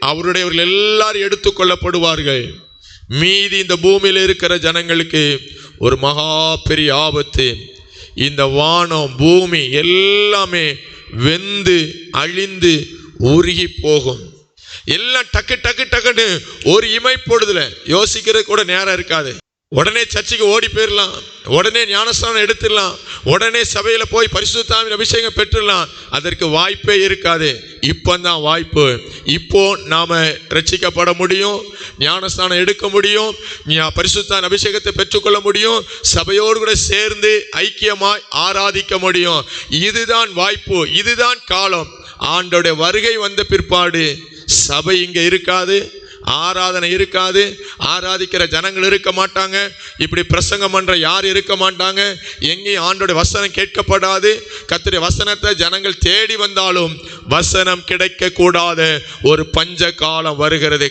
அவருடையவர்கள் எல்லாரும் எடுத்துக்கொள்ளப்படுவார்கள். மீதி இந்த பூமியில் இருக்கிற ஜனங்களுக்கு ஒரு மகா பெரிய ஆபத்து. இந்த வானம் பூமி எல்லாமே வெந்து அழிந்து உருகி போகும். எல்லாம் டக்கு டக்கு டக்குன்னு ஒரு இமைப்பொழுதுல யோசிக்கிறது கூட நேரம் இருக்காது. உடனே சர்ச்சைக்கு ஓடி போயிடலாம், உடனே ஞானஸ்நானம் எடுத்துடலாம், உடனே சபையில போய் பரிசுத்த ஆவியின் அபிஷேகம் பெற்றுடலாம். அதற்கு வாய்ப்பே இருக்காது. இப்போதான் வாய்ப்பு. இப்போ நாம ரட்சிக்கப்பட முடியும், ஞானஸ்நானம் எடுக்க முடியும், பரிசுத்த ஆவியின் அபிஷேகத்தை பெற்றுக்கொள்ள முடியும், சபையோடு கூட சேர்ந்து ஐக்கியமாய் ஆராதிக்க முடியும். இதுதான் வாய்ப்பு, இதுதான் காலம். ஆண்டோடைய வருகை வந்த பிற்பாடு சபை இங்க இருக்காது, ஆராதனை இருக்காது, ஆராதிக்கிற ஜனங்கள் இருக்க மாட்டாங்க, இப்படி பிரசங்கம் பண்ற யார் இருக்க மாட்டாங்க, எங்கேயும் ஆண்டோட வசனம் கேட்கப்படாது. கர்த்தருடைய வசனத்தை ஜனங்கள் தேடி வந்தாலும் வசனம் கிடைக்க கூடாத ஒரு பஞ்ச காலம் வருகிறது.